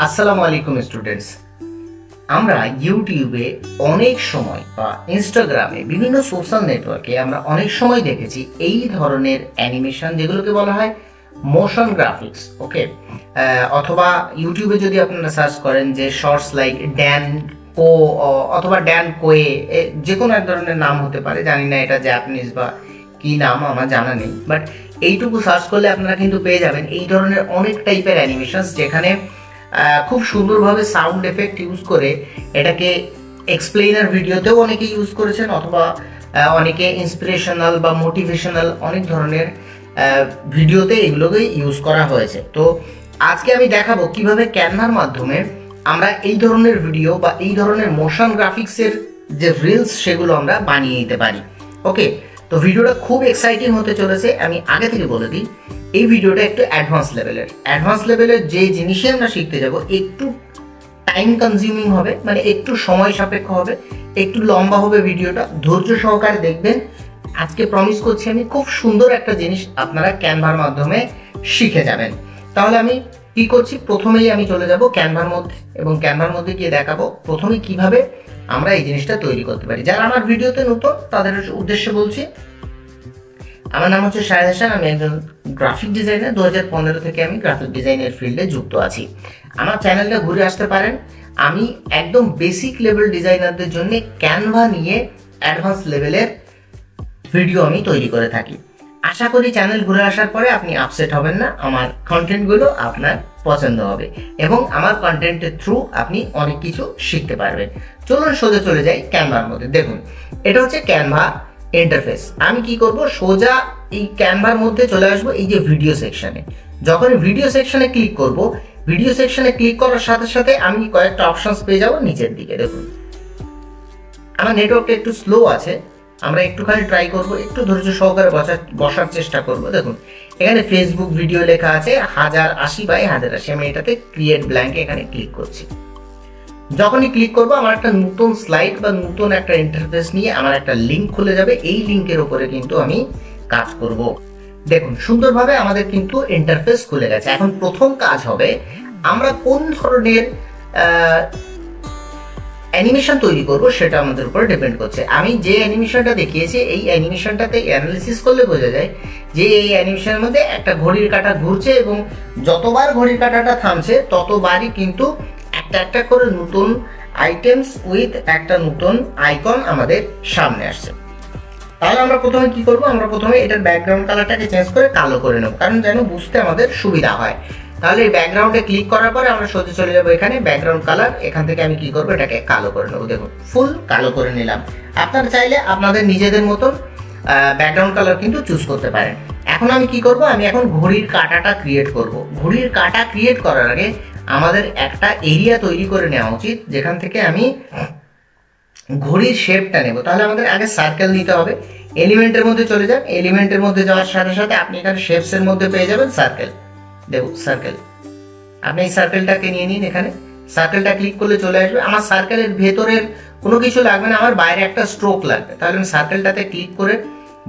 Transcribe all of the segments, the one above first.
আসসালামু আলাইকুম স্টুডেন্টস। আমরা ইউটিউবে অনেক সময় বা ইনস্টাগ্রামে বিভিন্ন সোশ্যাল নেটওয়ার্কে আমরা অনেক সময় দেখেছি এই ধরনের অ্যানিমেশন যেগুলোকে বলা হয় মোশন গ্রাফিক্স। ওকে, অথবা ইউটিউবে যদি আপনারা সার্চ করেন যে শর্টস লাইক ড্যান কো অথবা ড্যান কোয়ে, যে কোনো এক ধরনের নাম হতে পারে, জানি না এটা জাপানিজ বা কি নাম আমার জানা নেই, বাট এইটুকু সার্চ করলে আপনারা কিন্তু পেয়ে যাবেন এই ধরনের অনেক টাইপের অ্যানিমেশন, যেখানে খুব সুন্দরভাবে সাউন্ড এফেক্ট ইউজ করে এটাকে এক্সপ্লেইনার ভিডিওতেও অনেকে ইউজ করেছেন, অথবা অনেকে ইন্সপিরেশনাল বা মোটিভেশনাল অনেক ধরনের ভিডিওতে এগুলোকে ইউজ করা হয়েছে। তো আজকে আমি দেখাবো কিভাবে ক্যানভার মাধ্যমে আমরা এই ধরনের ভিডিও বা এই ধরনের মোশন গ্রাফিক্সের যে রিলস সেগুলো আমরা বানিয়ে নিতে পারি। ওকে, তো ভিডিওটা খুব এক্সাইটিং হতে চলেছে। আমি আগে থেকে বলে দিই, এই ভিডিওটা একটু অ্যাডভান্স লেভেলের যে জিনিসই আমরা শিখতে যাব একটু টাইম কনজিউমিং হবে, মানে একটু সময় সাপেক্ষ হবে, একটু লম্বা হবে ভিডিওটা। ধৈর্য সহকারে দেখবেন। আজকে প্রমিস করছি আমি খুব সুন্দর একটা জিনিস আপনারা ক্যানভার মাধ্যমে শিখে যাবেন। তাহলে আমি কি করছি, প্রথমেই আমি চলে যাব ক্যানভার মধ্যে এবং ক্যানভার মধ্যে গিয়ে দেখাবো প্রথমে কিভাবে আমরা এই জিনিসটা তৈরি করতে পারি। যারা আমার ভিডিওতে নতুন তাদের উদ্দেশ্যে বলছি, আমার নাম হচ্ছে শাহেদ হাসান, আমি একজন গ্রাফিক ডিজাইনার। 2015 থেকে আমি গ্রাফিক ডিজাইনের ফিল্ডে যুক্ত আছি। আমার চ্যানেলটা ঘুরে আসতে পারেন। আমি একদম বেসিক লেভেল ডিজাইনারদের জন্য ক্যানভা নিয়ে অ্যাডভান্স লেভেলের ভিডিও আমি তৈরি করে থাকি। আশা করি চ্যানেল ঘুরে আসার পরে আপনি আপসেট হবেন না, আমার কন্টেন্টগুলো আপনার পছন্দ হবে এবং আমার কন্টেন্টের থ্রু আপনি অনেক কিছু শিখতে পারবেন। চলুন সোজা চলে যাই ক্যানভার মধ্যে। দেখুন, এটা হচ্ছে ক্যানভা ইন্টারফেস। আমি কি করব, সোজা এই ক্যানভার মধ্যে চলে আসবো এই যে ভিডিও সেকশনে। যখন ভিডিও সেকশনে ক্লিক করব, ভিডিও সেকশনে ক্লিক করার সাথে সাথে আমি কয়েকটা অপশনস পেয়ে যাব নিচের দিকে। দেখুন, আমার নেটওয়ার্কটা একটু স্লো আছে, আমরা একটুখানি ট্রাই করব, একটু ধৈর্য সহকারে বসার চেষ্টা করব। দেখুন, এখানে ফেসবুক ভিডিও লেখা আছে 1080x1080। আমি এটাতে ক্রিয়েট ব্ল্যাঙ্কে এখানে ক্লিক করছি। যখনই ক্লিক করবো আমার একটা নতুন স্লাইড বা নতুন একটা ইন্টারফেস নিয়ে আমার একটা লিঙ্ক খুলে যাবে। এই লিঙ্কের উপরে কিন্তু আমি কাজ করব। দেখুন, সুন্দরভাবে আমাদের কিন্তু ইন্টারফেস খুলে গেছে। এখন প্রথম কাজ হবে, আমরা কোন ধরনের অ্যানিমেশন তৈরি করব সেটা আমাদের উপরে ডিপেন্ড করছে। আমি যে অ্যানিমেশনটা দেখিয়েছি এই অ্যানিমেশনটাতে অ্যানালিসিস করলে বোঝা যায় যে এই অ্যানিমেশনের মধ্যে একটা ঘড়ির কাঁটা ঘুরছে এবং যতবার ঘড়ির কাঁটাটা থামছে ততবারই কিন্তু একটা করে নতুন আইটেমস উইথ একটা নতুন আইকন আমাদের সামনে আসছে। তাহলে আমরা প্রথমে কি করব, আমরা প্রথমে এটার ব্যাকগ্রাউন্ড কালারটাকে চেঞ্জ করে কালো করে নেব, কারণ যেন বুঝতে আমাদের সুবিধা হয়। তাহলে এই ব্যাকগ্রাউন্ডে ক্লিক করার পরে আমরা সোজা চলে যাব এখানে ব্যাকগ্রাউন্ড কালার। এখান থেকে আমি কি করব, এটাকে কালো করে নেব। দেখুন, ফুল কালো করে নিলাম। আপনারা চাইলে আপনাদের নিজেদের মতন ব্যাকগ্রাউন্ড কালার কিন্তু চুজ করতে পারেন। এখন আমি কি করব, আমি এখন ঘড়ির কাঁটাটা ক্রিয়েট করব। ঘড়ির কাঁটা ক্রিয়েট করার আগে আমাদের একটা এরিয়া তৈরি করে নেওয়া উচিত, যেখান থেকে আমি ঘড়ির শেপটা নেব। তাহলে আমাদের আগে সার্কেল নিতে হবে। এলিমেন্টের মধ্যে চলে যান। এলিমেন্টের মধ্যে যাওয়ার সাথে সাথে আপনি এখানে শেপসের মধ্যে পেয়ে যাবেন সার্কেল। দেখুন, সার্কেল, আপনি এই সার্কেলটাকে নিয়ে নিন। এখানে সার্কেলটা ক্লিক করলে চলে আসবে। আমার সার্কেলের ভেতরের কোনো কিছু লাগবে না, আমার বাইরে একটা স্ট্রোক লাগবে। তাহলে আমি সার্কেলটাতে ক্লিক করে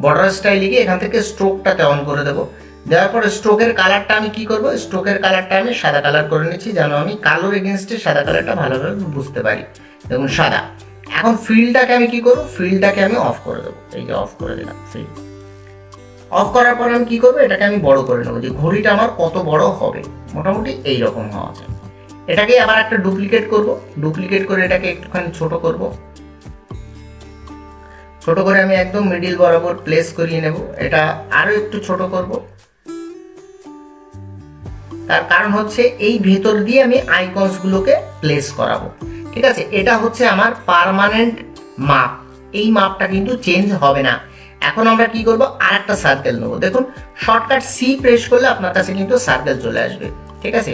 বর্ডার স্টাইলে গিয়ে এখান থেকে স্ট্রোকটাতে অন করে দেবো। দেওয়ার পরে স্ট্রোকের কালারটা আমি কি করব, স্ট্রোকের কালারটা আমি সাদা কালার করে নিচ্ছি, যেন আমি কালোর এগেনস্টে সাদা কালারটা ভালোভাবে বুঝতে পারি। দেখুন, সাদা। এখন ফিল্ডটাকে আমি কি করব, ফিল্ডটাকে আমি অফ করে দেবো। এই যে অফ করে দিলাম ফিল্ড। অফ করার পরে আমি কি করবো, এটাকে আমি বড় করে নেবো, যে ঘড়িটা আমার কত বড় হবে, মোটামুটি এইরকম হওয়া যায়। এটাকে আবার একটা ডুপ্লিকেট করব। ডুপ্লিকেট করে এটাকে একটুখানি ছোট করব। ছোট করে আমি একদম মিডিল বরাবর প্লেস করিয়ে নেব। এটা আরো একটু ছোট করব। তার কারণ হচ্ছে এই ভেতর দিয়ে আমি আইকনস গুলোকে প্লেস করাবো। ঠিক আছে, এটা হচ্ছে আমার পার্মানেন্ট মাপ। এই মাপটা কিন্তু চেঞ্জ হবে না। এখন আমরা কি করব, আর একটা সার্কেল নেবো। দেখুন, শর্টকাট সি প্রেস করলে আপনার কাছে কিন্তু সার্কেল চলে আসবে। ঠিক আছে,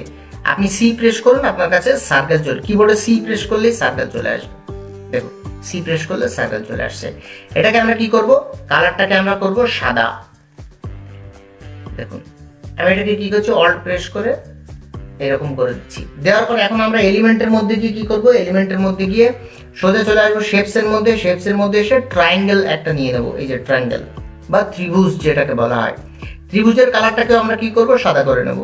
আপনি সি প্রেস করুন, আপনার কাছে সার্কেল চলে, কিবোর্ডে সি প্রেস করলেই সার্কেল চলে আসবে। দেখুন, সি প্রেস করলে সার্কেল চলে আসছে। এটাকে আমরা কি করব, কালারটাকে আমরা করব সাদা। দেখুন, আমি এটাকে কি করছি, অল্ট প্রেস করে এরকম করে দিচ্ছি। দেওয়ার পর এখন আমরা এলিমেন্টের মধ্যে গিয়ে কি করব, এলিমেন্টের মধ্যে গিয়ে সোজা চলে আসবো শেপসের মধ্যে। শেপসের মধ্যে এসে ট্রায়াঙ্গেল একটা নিয়ে নেবো, এই যে ট্রায়াঙ্গেল বা ত্রিভুজ যেটাকে বলা হয়। ত্রিভুজের কালারটাকে আমরা কি করব, সাদা করে নেব।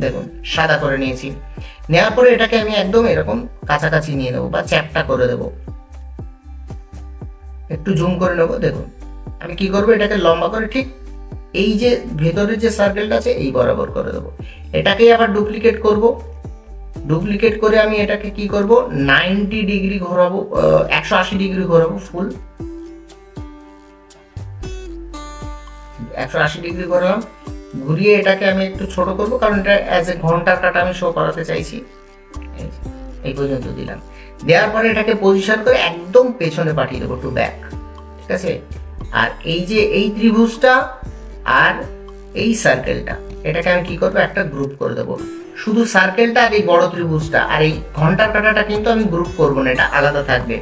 দেখুন সাদা করে নিয়েছি। নেওয়ার পরে এটাকে আমি একদম এরকম কাছাকাছি নিয়ে নেবো বা চ্যাপটা করে দেবো, একটু জুম করে নেবো। দেখুন আমি কি করবো, এটাকে লম্বা করে ঠিক এই যে ভেতরের যে সার্কেলটা আছে এই বরাবর করে দেবো। এটাকেই আবার ডুপ্লিকেট করব। ডুপ্লিকেট করে আমি এটাকে কি করব, 90 ডিগ্রি ঘোরাবো, 180 ডিগ্রি ঘোরাবো, ফুল 180 ডিগ্রি ঘোরালাম। ঘুরিয়ে এটাকে আমি একটু ছোট করব, কারণ এটা অ্যাজ এ ঘন্টার কাটা আমি শো করাতে চাইছি। এই পর্যন্ত দিলাম। দেওয়ার পরে এটাকে পজিশন করে একদম পেছনে পাঠিয়ে দেবো, টু ব্যাক। ঠিক আছে, আর এই যে এই ত্রিভুজটা আর এই সার্কেলটা, এটাকে আমি কি করবো, একটা গ্রুপ করে দেবো। শুধু সার্কেলটা আর এই বড় ত্রিভুজটা আর এই ঘন্টার কাটাটা কিন্তু আমি গ্রুপ করবো না, এটা আলাদা থাকবে।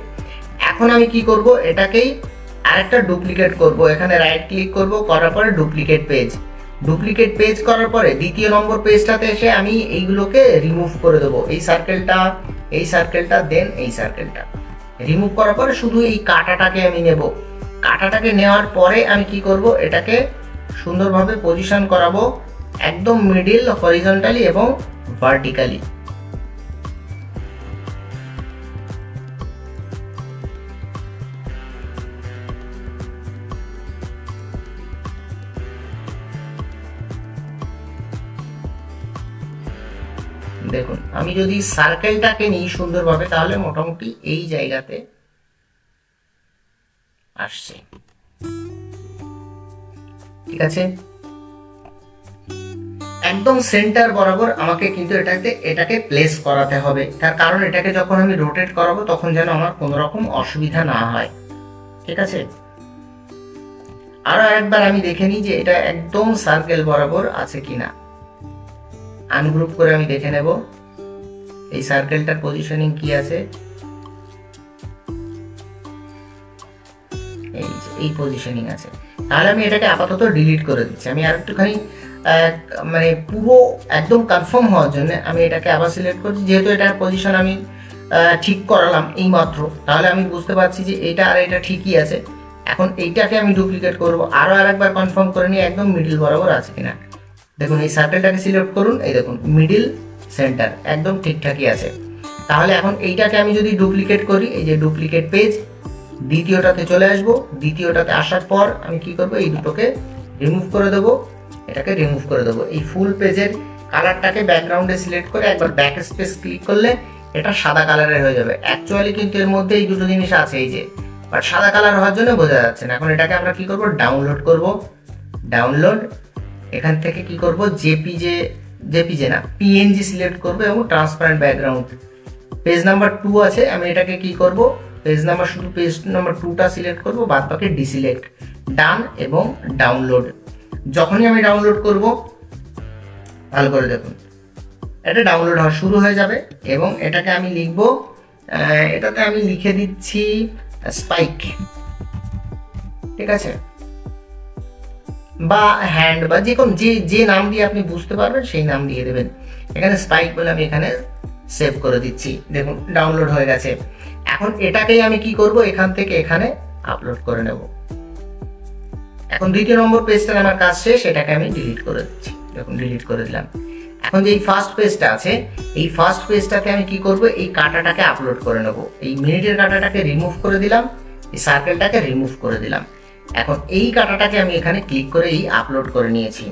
এখন আমি কি করব, এটাকেই আরেকটা ডুপ্লিকেট করব। এখানে রাইট ক্লিক করব, করার পরে ডুপ্লিকেট পেজ। ডুপ্লিকেট পেজ করার পরে দ্বিতীয় নম্বর পেজটাতে এসে আমি এইগুলোকে রিমুভ করে দেবো। এই সার্কেলটা দেন এই সার্কেলটা রিমুভ করার পরে শুধু এই কাটাটাকে আমি নেব। কাটাটাকে নেওয়ার পরে আমি কি করব, এটাকে সুন্দরভাবে পজিশন করাবো একদম মিডিল, হরিজন্টালি এবং ভার্টিক্যালি। দেখুন আমি যদি সার্কেলটাকে নিই সুন্দরভাবে, তাহলে মোটামুটি এই জায়গাতে আসছে। ঠিক আছে, একদম সেন্টার বরাবর আমাকে কিন্তু এটাকে প্লেস করাতে হবে। তার কারণ এটাকে যখন আমি রোটেট করাবো তখন যেন আমার কোনো রকম অসুবিধা না হয়। ঠিক আছে, আরো একবার আমি দেখে নিই যে এটা একদম সার্কেল বরাবর আছে কিনা। আনগ্রুপ করে আমি দেখে নেব এই সার্কেলটার পজিশনিং কি আছে। এই পজিশনিং আছে, তাহলে আমি এটাকে আপাতত ডিলিট করে দিচ্ছি। আমি আর একটুখানি মানে পুরো একদম কনফার্ম হওয়ার জন্য আমি এটাকে আবার সিলেক্ট করছি। যেহেতু এটার পজিশন আমি ঠিক করালাম এই মাত্র, তাহলে আমি বুঝতে পারছি যে এটা আর এটা ঠিকই আছে। এখন এইটাকে আমি ডুপ্লিকেট করব, আরো আরেকবার কনফার্ম করে নিয়ে একদম মিডিল বরাবর আছে কিনা। দেখুন এই সার্কেলটাকে সিলেক্ট করুন, এই দেখুন মিডিল সেন্টার একদম ঠিকঠাকই আছে। তাহলে এখন এইটাকে আমি যদি ডুপ্লিকেট করি, এই যে ডুপ্লিকেট পেজ, দ্বিতীয়টাতে চলে আসব। দ্বিতীয়টাতে আসার পর আমি কি করব, এই দুটোকে রিমুভ করে দেবো। এটাকে রিমুভ করে দেবো। এই ফুল পেজের কালারটাকে ব্যাকগ্রাউন্ডে সিলেক্ট করে একবার ব্যাক স্পেস ক্লিক করলে এটা সাদা কালারের হয়ে যাবে। অ্যাকচুয়ালি কিন্তু এর মধ্যে এই দুটো জিনিস আছে, এই যে, বাট সাদা কালার হওয়ার জন্য বোঝা যাচ্ছে না। এখন এটাকে আমরা কি করব, ডাউনলোড করব। ডাউনলোড, এখান থেকে কি করব, জেপিজে না পিএনজি সিলেক্ট করব এবং ট্রান্সপারেন্ট ব্যাকগ্রাউন্ড। পেজ নাম্বার 2 আছে, আমি এটাকে কি করব, পেজ নাম্বার 2টা সিলেক্ট করব, বাদ বাকি ডিসিলেক্ট। ডান এবং ডাউনলোড। যখনই আমি ডাউনলোড করব, ভালো করে দেখুন এটা ডাউনলোড হওয়া শুরু হয়ে যাবে এবং এটাকে আমি লিখব, এটাতে আমি লিখে দিচ্ছি স্পাইক। ঠিক আছে, বা হ্যান্ড বা যে নাম দিয়ে আপনি বুঝতে পারবেন সেই নাম দিয়ে দেবেন। এখানে স্পাইক বলে আমি এখানে সেভ করে দিচ্ছি। দেখুন ডাউনলোড হয়ে গেছে। এখন এটাকেই আমি কি করব, এখান থেকে এখানে আপলোড করে নেব। এখন দ্বিতীয় নম্বর পেজটার আমার কাজ শেষ, এটাকে আমি ডিলিট করে দিচ্ছি। দেখুন ডিলিট করে দিলাম। এখন যে এই ফার্স্ট পেজটা আছে, এই ফার্স্ট পেজটাতে আমি কি করব, এই কাটাটাকে আপলোড করে নেব। এই মিনিটের কাটাটাকে রিমুভ করে দিলাম, এই সার্কেলটাকে রিমুভ করে দিলাম। এখন এই কাটাটাকে আমি এখানে ক্লিক করে এই আপলোড করে নিয়েছি।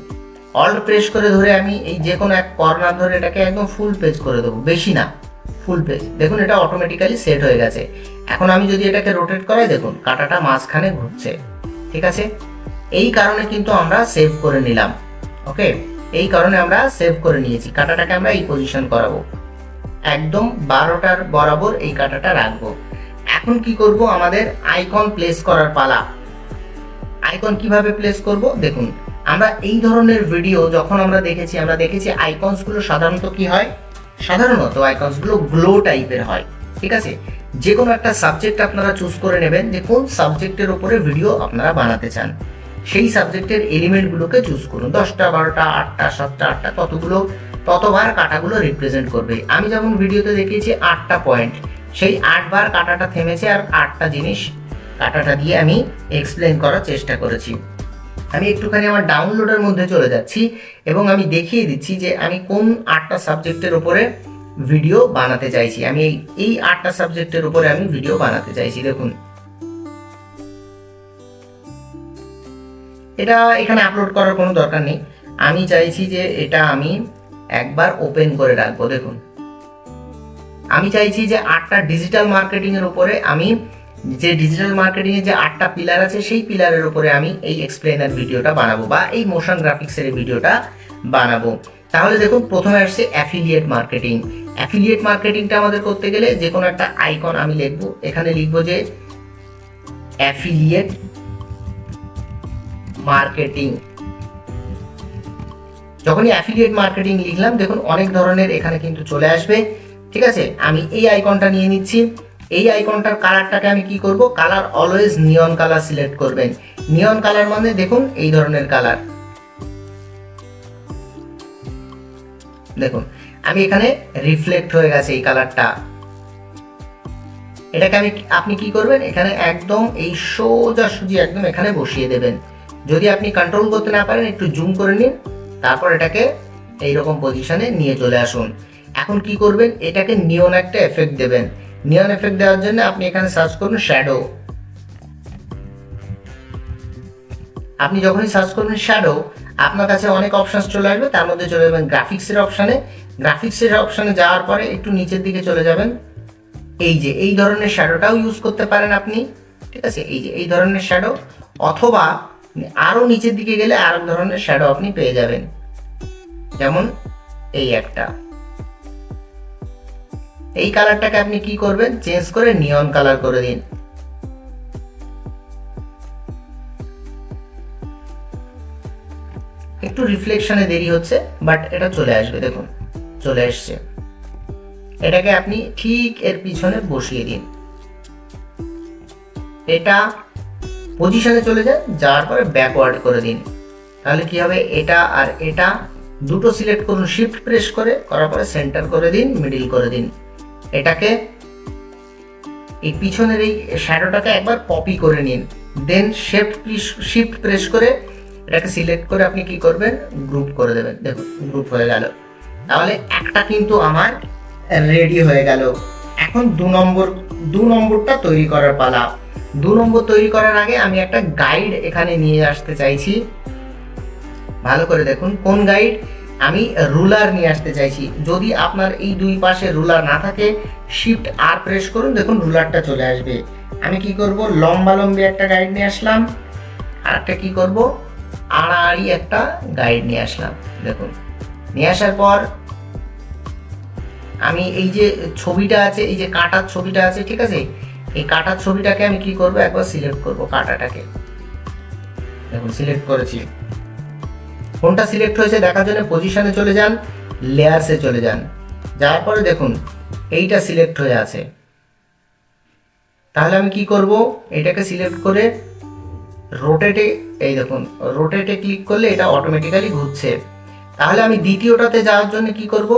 অল্ট প্রেস করে ধরে আমি এই যে কোনো এক কর্নার ধরে এটাকে একদম ফুল পেজ করে দেবো, বেশি না, ফুল পেজ। দেখুন এটা অটোমেটিক্যালি সেট হয়ে গেছে। এখন আমি যদি এটাকে রোটেট করাই, দেখুন কাটাটা মাঝখানে ঘুরছে। ঠিক আছে, এই কারণে কিন্তু আমরা সেভ করে নিলাম। ওকে, এই কারণে আমরা সেভ করে নিয়েছি। কাটাটাকে আমরা এই পজিশন করাবো, একদম 12টার বরাবর এই কাটাটা রাখবো। এখন কি করব, আমাদের আইকন প্লেস করার পালা। আইকন কিভাবে প্লেস করব, দেখুন আমরা এই ধরনের ভিডিও যখন আমরা দেখেছি আইকনস গুলো সাধারণত কি হয়, সাধারণত আইকনস গুলো গ্লো টাইপের হয়। ঠিক আছে, যে কোনো একটা সাবজেক্ট আপনারা চুজ করে নেবেন যে কোন সাবজেক্টের উপরে ভিডিও আপনারা বানাতে চান। সেই সাবজেক্টের এলিমেন্টগুলোকে চুজ করুন। 10টা 12টা 8টা 7টা 8টা ততবার কাটাগুলো রিপ্রেজেন্ট করবে। আমি যেমন ভিডিওতে দেখিয়েছি 8টা পয়েন্ট, সেই 8 বার কাটাটা থেমেছে আর 8টা জিনিস কাটাটা দিয়ে আমি এক্সপ্লেন করার চেষ্টা করেছি। আমি একটুখানি আমার ডাউনলোডের মধ্যে চলে যাচ্ছি এবং আমি দেখিয়ে দিচ্ছি যে আমি কোন 8টা সাবজেক্টের উপরে ভিডিও বানাতে চাইছি। আমি এই 8টা সাবজেক্টের উপরে আমি ভিডিও বানাতে চাইছি। দেখুন এটা এখানে আপলোড করার কোনো দরকার নেই, আমি চাইছি যে এটা আমি একবার ওপেন করে রাখবো। দেখুন আমি চাইছি যে 8টা ডিজিটাল মার্কেটিং এর উপরে আমি যে ডিজিটাল মার্কেটিং এর যে 8টা পিলার আছে সেই পিলারের উপরে আমি এই এক্সপ্লেনার ভিডিওটা বানাবো বা এই মোশন গ্রাফিক্সের ভিডিওটা বানাবো। তাহলে দেখুন প্রথমে আসছে অ্যাফিলিয়েট মার্কেটিং। অ্যাফিলিয়েট মার্কেটিংটা আমাদের করতে গেলে যে কোনো একটা আইকন আমি লিখবো, এখানে লিখবো যে অ্যাফিলিয়েট মার্কেটিং। যখনই অ্যাফিলিয়েট মার্কেটিং লিখলাম দেখুন অনেক ধরনের এখানে কিন্তু চলে আসবে। ঠিক আছে, আমি এই আইকনটা নিয়ে নিচ্ছি। এই আইকনটার কালারটাকে আমি কি করব, colour always neon colour select করবেন। নিয়ন কালার মানে দেখুন এই ধরনের কালার। দেখুন আমি এখানে রিফ্লেক্ট হয়ে গেছে এই কালারটা। এটাকে আপনি কি করবেন, এখানে একদম এই সোজাসুজি একদম এখানে বসিয়ে দেবেন। যদি আপনি কন্ট্রোল করতে না পারেন একটু জুম করে নিন, তারপর এটাকে এইরকম পজিশনে নিয়ে চলে আসুন। এখন কি করবেন, এটাকে নিয়ন একটা এফেক্ট দেবেন। নিয়ন এফেক্ট দেওয়ার জন্য আপনি এখানে সার্চ করুন শ্যাডো। আপনি যখনই সার্চ করবেন শ্যাডো আপনার কাছে অনেক অপশন চলে আসবে, তার মধ্যে চলে যাবেন গ্রাফিক্সের অপশনে। গ্রাফিক্সের অপশনে যাওয়ার পরে একটু নিচের দিকে চলে যাবেন। এই যে এই ধরনের শ্যাডোটাও ইউজ করতে পারেন আপনি। ঠিক আছে, এই যে এই ধরনের শ্যাডো, অথবা আরো নিচের দিকে গেলে আরেক ধরনের শ্যাডো আপনি পেয়ে যাবেন, যেমন এই একটা। এই কালারটাকে আপনি কি করবেন, চেঞ্জ করে নিয়ন কালার করে দিন। একটু রিফ্লেকশনে দেরি হচ্ছে, বাট এটা চলে আসবে। দেখুন চলে আসছে। এটাকে আপনি ঠিক এর পিছনে বসিয়ে দিন। এটা পজিশনে চলে যায়, যাওয়ার পরে ব্যাকওয়ার্ড করে দিন। তাহলে কি হবে, এটা আর এটা দুটো সিলেক্ট করুন, শিফট প্রেস করে, করার পরে সেন্টার করে দিন, মিডিল করে দিন। এটাকে এই পিছনের এই শ্যাডোটাকে একবার কপি করে নিন, দেন শিফট প্রেস করে এটাকে সিলেক্ট করে আপনি কি করবেন, গ্রুপ করে দেবেন। দেখুন গ্রুপ হয়ে গেল। তাহলে একটা কিন্তু আমার রেডি হয়ে গেল। এখন দু নম্বরটা তৈরি করার পালা। 2 নম্বর তৈরি করার আগে আমি একটা গাইড এখানে নিয়ে আসতে চাইছি। ভালো করে দেখুন কোন গাইড, আমি রুলার নিয়ে আসতে চাইছি। যদি আপনার এই দুই পাশে রুলার না থাকে শিফট আর প্রেস করুন, দেখুন রুলারটা চলে আসবে। আমি কি করব, লম্বা লম্বি একটা গাইড নিয়ে আসলাম, আর একটা কি করব, আড়াআড়ি একটা গাইড নিয়ে আসলাম। দেখুন নিয়ে আসার পর আমি এই যে ছবিটা আছে, এই যে কাটার ছবিটা আছে, ঠিক আছে, এই কাটার ছবিটাকে আমি কি করব, একবার সিলেক্ট করব কাটাটাকে। দেখুন সিলেক্ট করেছি। কোনটা সিলেক্ট হয়েছে দেখার জন্য পজিশনে চলে যান, লেয়ারসে চলে যান। যাওয়ার পরে দেখুন এইটা সিলেক্ট হয়ে আছে। তাহলে আমি কি করব, এটাকে সিলেক্ট করে রোটেটে, এই দেখুন রোটেটে ক্লিক করলে এটা অটোমেটিক্যালি ঘুরছে। তাহলে আমি দ্বিতীয়টাতে যাওয়ার জন্য কি করব,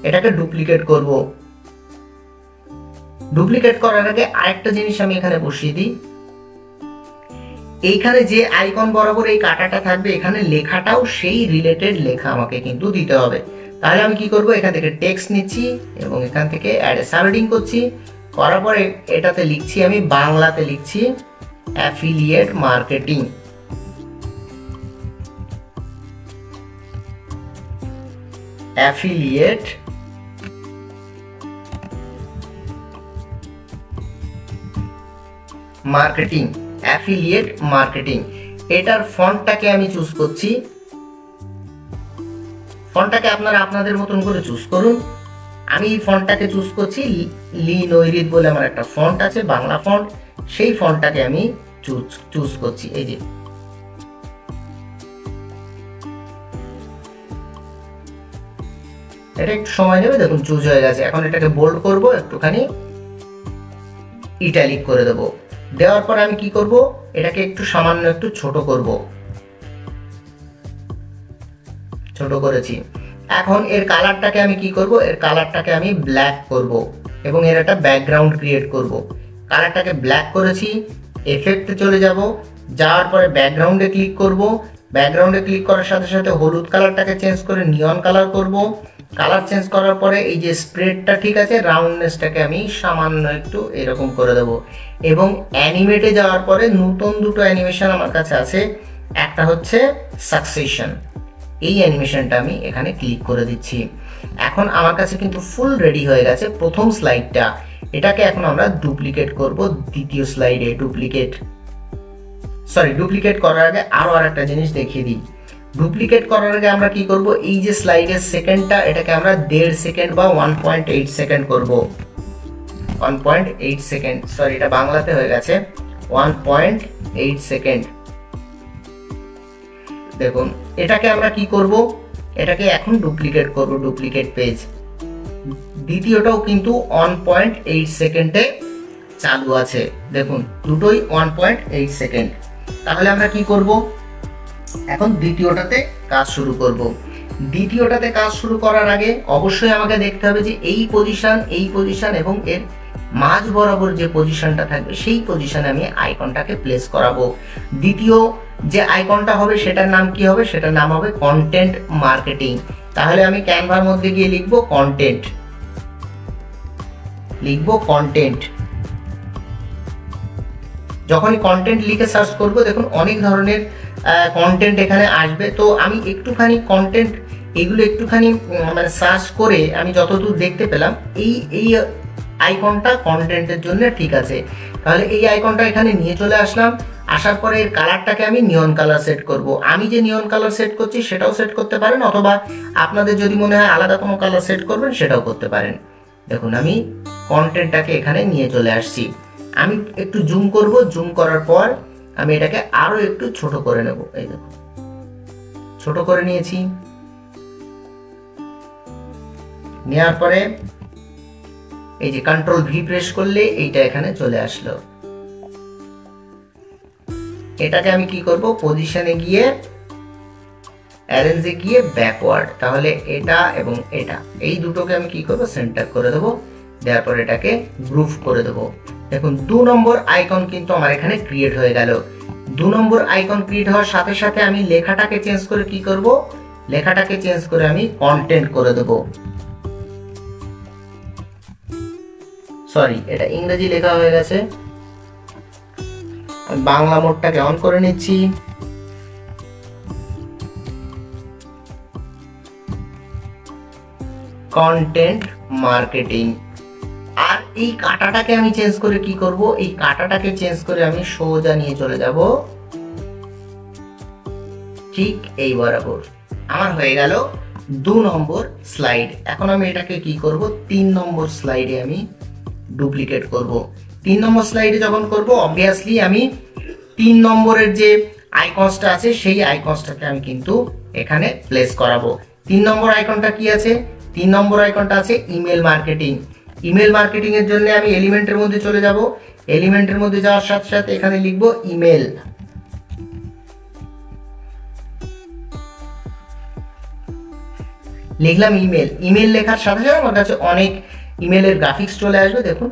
এটাকে ডুপ্লিকেট করব। ডুপ্লিকেট করার আগে আরেকটা জিনিস আমি এখানে বসিয়ে দিই। এইখানে যে আইকন বরাবর এই কাটাটা থাকবে, এখানে লেখাটাও সেই রিলেটেড লেখা আমাকে কিন্তু দিতে হবে। তাহলে আমি কি করব, এখান থেকে টেক্সট নিচ্ছি এবং এখান থেকে অ্যাড সাবহেডিং করছি। করার পরে এটাতে লিখছি, আমি বাংলাতে লিখছি affiliate marketing. Affiliate marketing, affiliate marketing. এটার ফন্টটাকে আমি চুজ করছি। ফন্টটাকে আপনারা আপনাদের মতন করে চুজ করুন। আমি এই ফন্টটাকে চুজ করছি, লি নৈরিত বলে আমার একটা ফন্ট আছে, বাংলা ফন্ট, সেই ফন্টটাকে আমি চুজ করছি। এই যে এটা একটু সময় নেবে, দেখুন চুজ হয়ে গেছে। এখন এটাকে বোল্ড করব, একটুখানি ইটালিক করে দেব। দেওয়ার পর আমি কি করব, এটাকে একটু সামান্য একটু ছোট করব। ছোট করেছি। এখন এর কালারটাকে আমি কি করব, এর কালারটাকে আমি ব্ল্যাক করব এবং এর একটা ব্যাকগ্রাউন্ড ক্রিয়েট করব। কালারটাকে ব্ল্যাক করেছি, এফেক্টে চলে যাব, যাওয়ার পরে ব্যাকগ্রাউন্ডে ক্লিক করব। ব্যাকগ্রাউন্ডে ক্লিক করার সাথে সাথে হলুদ কালারটাকে চেঞ্জ করে নিয়ন কালার করব। কালার চেঞ্জ করার পরে এই যে স্প্রেডটা ঠিক আছে, রাউন্ডনেসটাকে আমি সামান্য একটু এরকম করে দেবো। এবং অ্যানিমেটে যাওয়ার পরে নতুন দুটো অ্যানিমেশন আমার কাছে আছে, একটা হচ্ছে সাকসেশন। এই অ্যানিমেশনটা আমি এখানে ক্লিক করে দিচ্ছি। এখন আমার কাছে কিন্তু ফুল রেডি হয়ে গেছে প্রথম স্লাইডটা। এটাকে এখন আমরা ডুপ্লিকেট করব দ্বিতীয় স্লাইডে। ডুপ্লিকেট করার আগে আরো আরেকটা জিনিস দেখিয়ে দিই। ডুপ্লিকেট করার আগে আমরা কি করব, এই যে স্লাইডের সেকেন্ডটা এটাকে আমরা 1.5 সেকেন্ড বা 1.8 সেকেন্ড করব। 1.8 সেকেন্ড, সরি এটা বাংলাতে হয়ে গেছে 1.8 সেকেন্ড। দেখুন এটাকে আমরা কি করব, এটাকে এখন ডুপ্লিকেট করব, ডুপ্লিকেট পেজ। দ্বিতীয়টাও কিন্তু 1.8 সেকেন্ডে চালু আছে। দেখুন দুটোই 1.8 সেকেন্ড। তাহলে আমরা কি করব, এখন দ্বিতীয়টাতে কাজ শুরু করব। দ্বিতীয়টাতে কাজ শুরু করার আগে অবশ্যই আমাকে দেখতে হবে যে এই পজিশন এবং এর মাঝ বরাবর যে পজিশনটা থাকবে সেই পজিশনে আমি আইকনটাকে প্লেস করাবো। দ্বিতীয় যে আইকনটা হবে সেটার নাম কি হবে, সেটার নাম হবে কন্টেন্ট মার্কেটিং। তাহলে আমি ক্যানভার মধ্যে গিয়ে লিখবো কন্টেন্ট। যখনই কন্টেন্ট লিখে সার্চ করব দেখুন অনেক ধরনের কন্টেন্ট এখানে আসবে। তো আমি একটুখানি কন্টেন্ট এগুলো একটুখানি মানে সার্চ করে আমি যতদূর দেখতে পেলাম এই আইকনটা কন্টেন্টের জন্য ঠিক আছে। তাহলে এই আইকনটা এখানে নিয়ে চলে আসলাম। আসার পরে এর কালারটাকে আমি নিয়ন কালার সেট করব। আমি যে নিয়ন কালার সেট করছি সেটাও সেট করতে পারেন, অথবা আপনাদের যদি মনে হয় আলাদা কোনো কালার সেট করবেন সেটাও করতে পারেন। দেখুন আমি কন্টেন্টটাকে এখানে নিয়ে চলে আসছি। আমি একটু জুম করব, জুম করার পর আমি এটাকে আরো একটু ছোট করে নেব। এই দেখুন ছোট করে নিয়েছি। নেওয়ার পরে এই যে কন্ট্রোল ভি প্রেস করলে এইটা এখানে চলে আসলো। এটাকে আমি কি করব, পজিশনে গিয়ে অ্যারেঞ্জে গিয়ে ব্যাকওয়ার্ড, তাহলে এটা এবং এটা এই দুটোকে আমি কি করব, সেন্টার করে দেবো। দেওয়ার পর এটাকে গ্রুপ করে দেবো। দেখুন 2 নম্বর আইকন কিন্তু আমার এখানে ক্রিয়েট হয়ে গেল। 2 নম্বর আইকন ক্রিয়েট হওয়ার সাথে সাথে আমি লেখাটাকে চেঞ্জ করে কি করব, লেখাটাকে চেঞ্জ করে আমি কন্টেন্ট করে দেব। সরি এটা ইংরেজি লেখা হয়ে গেছে, আমি বাংলা মোডটাকে অন করে নিচ্ছি। Content marketing. আর এই কাটাটাকে আমি চেঞ্জ করে কি করব, এই কাটাটাকে চেঞ্জ করে আমি সোজা নিয়ে চলে যাব ঠিক এই বরাবর। আমার হয়ে গেল 2 নম্বর স্লাইড। এখন আমি এটাকে কি করব, 3 নম্বর স্লাইডে আমি ডুপ্লিকেট করব। 3 নম্বর স্লাইডে যখন করব অবভিয়াসলি আমি 3 নম্বরের যে আইকনসটা আছে সেই আইকনসটাকে আমি কিন্তু এখানে প্লেস করাবো। 3 নম্বর আইকনটা কি আছে, 3 নম্বর আইকনটা আছে ইমেল মার্কেটিং। ইমেল মার্কেটিং এর জন্য আমি এলিমেন্টের মধ্যে চলে যাব। এলিমেন্টের মধ্যে যাওয়ার সাথে সাথে এখানে লিখব ইমেল। লিখলাম ইমেল। ইমেল লেখার সাথে সাথে আমার কাছে অনেক ইমেলের গ্রাফিক্স চলে আসবে। দেখুন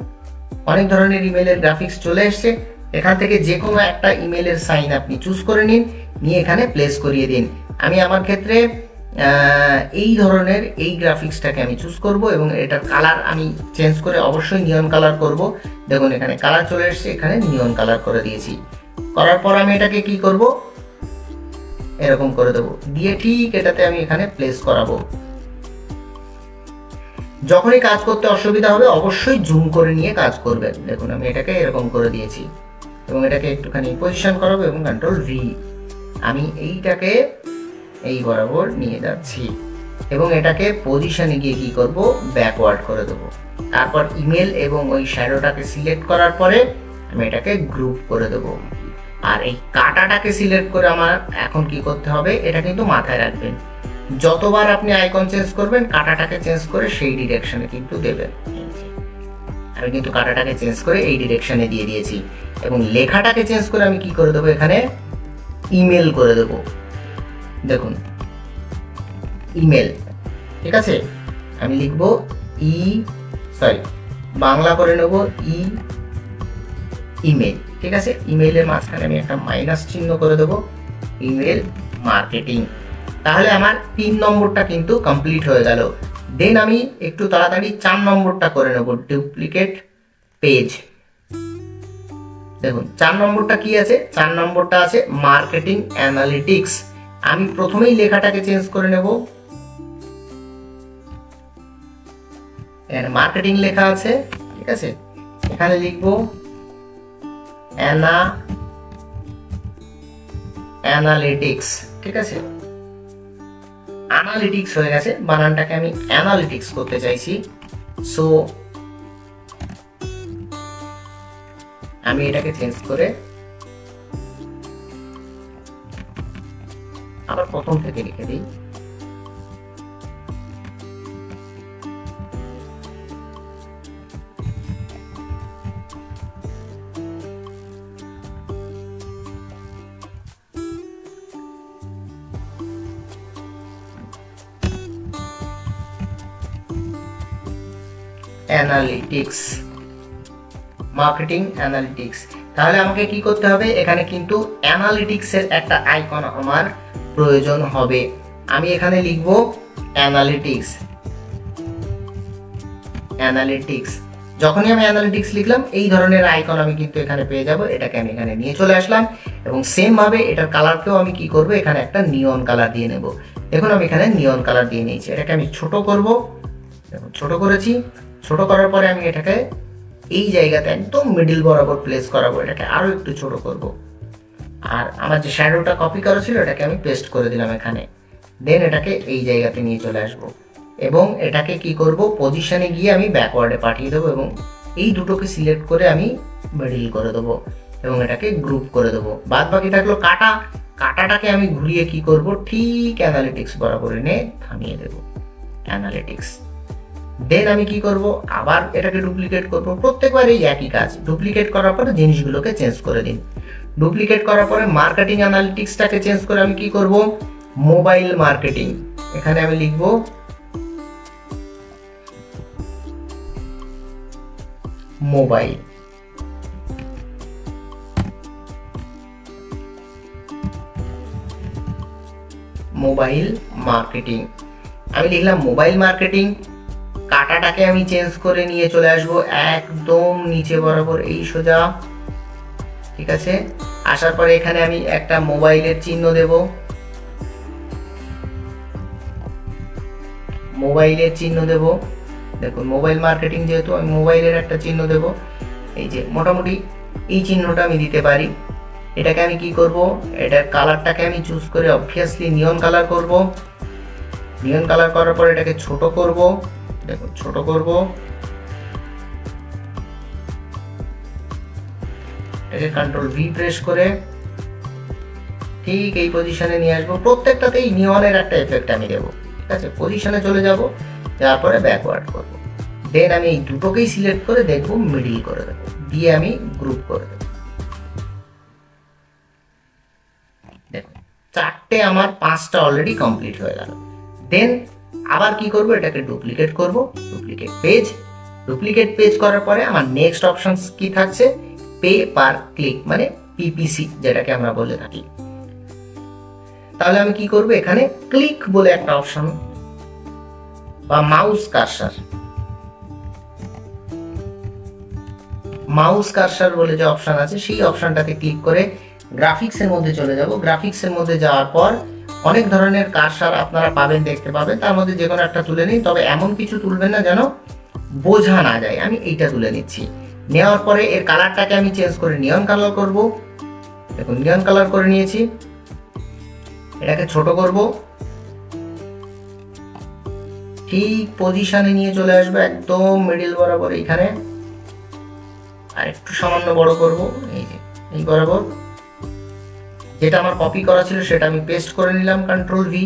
অনেক ধরনের ইমেলের গ্রাফিক্স চলে এসছে। এখান থেকে যে কোনো একটা ইমেলের সাইন আপনি চুজ করে নিন, নিয়ে এখানে প্লেস করিয়ে দিন। আমি আমার ক্ষেত্রে এই ধরনের এই গ্রাফিক্সটাকে আমি চুজ করব এবং এটার কালার আমি চেঞ্জ করে অবশ্যই নিয়ন কালার করব। দেখুন এখানে কালার চলে এসছে, এখানে নিয়ন কালার করে দিয়েছি। করার পর আমি এটাকে কি করব, এরকম করে দেবো, দিয়ে ঠিক এটাতে আমি এখানে প্লেস করাবো। যখনই কাজ করতে অসুবিধা হবে অবশ্যই জুম করে নিয়ে কাজ করবেন। দেখুন আমি এটাকে এরকম করে দিয়েছি এবং এটাকে একটুখানি পজিশন করাবো এবং কন্ট্রোল ভি। আমি এইটাকে এই বরাবর নিয়ে যাচ্ছি এবং এটাকে পজিশনে গিয়ে কি করব, ব্যাকওয়ার্ড করে দেবো। তারপর ইমেল এবং ওই শ্যাডোটাকে সিলেক্ট করার পরে আমি এটাকে গ্রুপ করে দেবো। আর এই কাটাটাকে সিলেক্ট করে আমার এখন কি করতে হবে, এটা কিন্তু মাথায় রাখবেন, যতবার আপনি আইকন চেঞ্জ করবেন কাটাটাকে চেঞ্জ করে সেই ডিরেকশনে কিন্তু দেবেন। আমি কিন্তু কাটাটাকে চেঞ্জ করে এই ডিরেকশনে দিয়ে দিয়েছি এবং লেখাটাকে চেঞ্জ করে আমি কি করে দেবো, এখানে ইমেল করে দেবো। দেখুন ইমেল, ঠিক আছে। আমি লিখব বাংলা করে নেব ইমেল, ঠিক আছে। ইমেইলের মাঝখানে আমি একটা মাইনাস চিহ্ন করে দেবো, ইমেল মার্কেটিং। তাহলে আমার 3 নম্বরটা কিন্তু কমপ্লিট হয়ে গেল। দেন আমি একটু তাড়াতাড়ি 4 নম্বরটা করে নেব, ডুপ্লিকেট পেজ। দেখুন 4 নম্বরটা কি আছে, 4 নম্বরটা আছে মার্কেটিং অ্যানালিটিক্স। আমি প্রথমেই লেখাটাকে চেঞ্জ করে নেব, এখানে মার্কেটিং লেখা আছে, ঠিক আছে। এখানে লিখবো অ্যানালিটিক্স, ঠিক আছে। অ্যানালিটিক্স হয়ে গেছে, বানানটাকে আমি অ্যানালিটিক্স করতে চাইছি। সো আমি এটাকে চেঞ্জ করে আবার প্রথম থেকে লিখে দিই। Analytics, marketing analytics. তাহলে আমাকে কি করতে হবে, এখানে কিন্তু অ্যানালিটিক্সের একটা আইকন আমার প্রয়োজন হবে। আমি এখানে লিখব অ্যানালিটিক্স, অ্যানালিটিক্স। যখনই আমি অ্যানালিটিক্স লিখলাম এই ধরনের আইকন আমি কিন্তু এখানে পেয়ে যাব। এটাকে আমি এখানে নিয়ে চলে আসলাম এবং সেম ভাবে এটার কালারকেও আমি কি করব, এখানে একটা নিয়ন কালার দিয়ে নেব। দেখুন আমি এখানে নিয়ন কালার দিয়ে নিয়েছি। এটাকে আমি ছোট করব, দেখুন ছোট করেছি। ছোট করার পরে আমি এটাকে এই জায়গাতে একদম মিডল বরাবর প্লেস করাবো, এটাকে আরো একটু ছোট করব। আর আমার যে শ্যাডোটা কপি করা ছিল এটাকে আমি পেস্ট করে দিলাম এখানে। দেন এটাকে এই জায়গাতে নিয়ে চলে আসব এবং এটাকে কি করব, পজিশনে গিয়ে আমি ব্যাকওয়ার্ডে পাঠিয়ে দেবো এবং এই দুটোকে সিলেক্ট করে আমি মিডল করে দেবো এবং এটাকে গ্রুপ করে দেবো। বাদ বাকি থাকলো কাটা, কাটাটাকে আমি ঘুরিয়ে কি করব, ঠিক অ্যানালিটিক্স বরাবর এনে থামিয়ে দেবো, অ্যানালিটিক্স। দেন আমি কি করব, আবার এটাকে ডুপ্লিকেট করব। প্রত্যেকবার এই একই কাজ, ডুপ্লিকেট করার পরে জিনিসগুলোকে চেঞ্জ করে দিন। ডুপ্লিকেট করার পরে মার্কেটিং অ্যানালিটিক্সটাকে চেঞ্জ করে আমি কি করব, মোবাইল মার্কেটিং। এখানে আমি লিখব মোবাইল, মোবাইল মার্কেটিং। আমি লিখলাম মোবাইল মার্কেটিং। কাটাটাকে আমি চেঞ্জ করে নিয়ে চলে আসব একদম নিচে বরাবর, এই সোজা, ঠিক আছে। আসার পরে এখানে আমি একটা মোবাইলের চিহ্ন দেব, মোবাইলের চিহ্ন দেব। দেখুন মোবাইল মার্কেটিং যেহেতু, আমি মোবাইলের একটা চিহ্ন দেব। এই যে মোটামুটি এই চিহ্নটা আমি দিতে পারি। এটাকে আমি কি করব, এটার কালারটাকে আমি চুজ করে অবভিয়াসলি নিয়ন কালার করব। নিয়ন কালার করার পর এটাকে ছোট করব, দেখুন ছোট করব, এটাকে কন্ট্রোল ভি প্রেস করে ঠিক এই পজিশনে নিয়ে আসবো। প্রত্যেকটাতেই নিয়নের একটা এফেক্ট আমি দেবো, ঠিক আছে। পজিশনে চলে যাব, যাওয়ার পরে ব্যাকওয়ার্ড করব। দেন আমি এই দুটোকেই সিলেক্ট করে দেখব, মিডল করে দেবো, দিয়ে আমি গ্রুপ করে দেবো। দেখুন চারটে আমার 5টা অলরেডি কমপ্লিট হয়ে গেল। দেন আবার কি করব, এটাকে ডুপ্লিকেট করব, ডুপ্লিকেট পেজ। ডুপ্লিকেট পেজ করার পরে আমার নেক্সট অপশন কি থাকছে, পে পার ক্লিক, মানে পিপিসি যেটাকে আমরা বলে থাকি। তাহলে আমি কি করব, এখানে ক্লিক বলে একটা অপশন বা মাউস কার্সার, মাউস কার্সার বলে যে অপশন আছে সেই অপশনটাতে ক্লিক করে গ্রাফিক্সের মধ্যে চলে যাব। গ্রাফিক্সের মধ্যে যাওয়ার পর অনেক ধরনের কার্সার আপনারা পাবেন, দেখতে পাবেন। তার মধ্যে যে কোনো একটা তুলে নিন, তবে এমন কিছু তুলবেন না যেন বোঝা না যায়। আমি এইটা তুলে নিচ্ছি। নেওয়ার পরে এর কালারটাকে আমি চেঞ্জ করে নিয়ন কালার করব। দেখুন নিয়ন কালার করে নিয়েছি। এটাকে ছোট করব, ঠিক পজিশনে নিয়ে চলে আসবে একদম মিডল বরাবর এইখানে। আর একটু সামান্য বড় করব, এই যে এই বরাবর। যেটা আমার কপি করা ছিল সেটা আমি পেস্ট করে নিলাম, কন্ট্রোল ভি।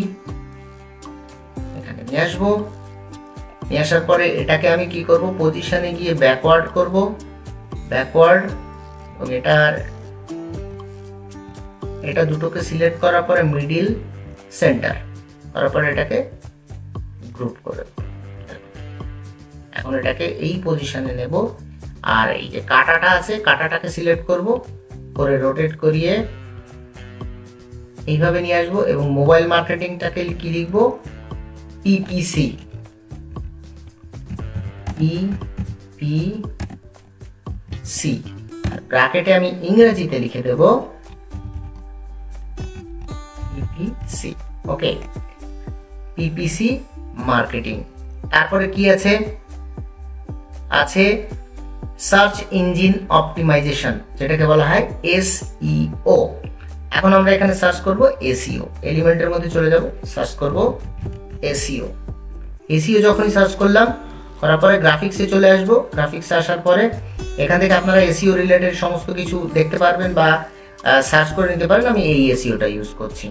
এখানে নিয়ে আসবো। নিয়ে আসার পরে এটাকে আমি কি করব, পজিশনে গিয়ে ব্যাকওয়ার্ড করব, ব্যাকওয়ার্ড। এবং এটা দুটোকে সিলেক্ট করার পরে মিডল সেন্টার করার পরে এটাকে গ্রুপ করে এখন এটাকে এই পজিশনে নেব। আর এই যে কাটাটা আছে, কাটাটাকে সিলেক্ট করব, করে রোটেট করিয়ে এইভাবে নিয়ে আসবো এবং মোবাইল মার্কেটিংটাকে কি লিখবো, পিপিসি, পিপিসি, ব্র্যাকেটে আমি ইংরেজিতে লিখে দেব পিপিসি। ওকে, পিপিসি মার্কেটিং। তারপরে কি আছে, আছে সার্চ ইঞ্জিন অপটিমাইজেশন, যেটাকে বলা হয় এসইও। এখন আমরা এখানে সার্চ করব এসইও, এলিমেন্টের মধ্যে চলে যাব, সার্চ করব এসইও। এসইও যখনই সার্চ করলাম, করার পরে গ্রাফিক্সে চলে আসবো। গ্রাফিক্সে আসার পরে এখান থেকে আপনারা এসইও রিলেটেড সমস্ত কিছু দেখতে পারবেন বা সার্চ করে নিতে পারেন। আমি এই এসইওটা ইউজ করছি।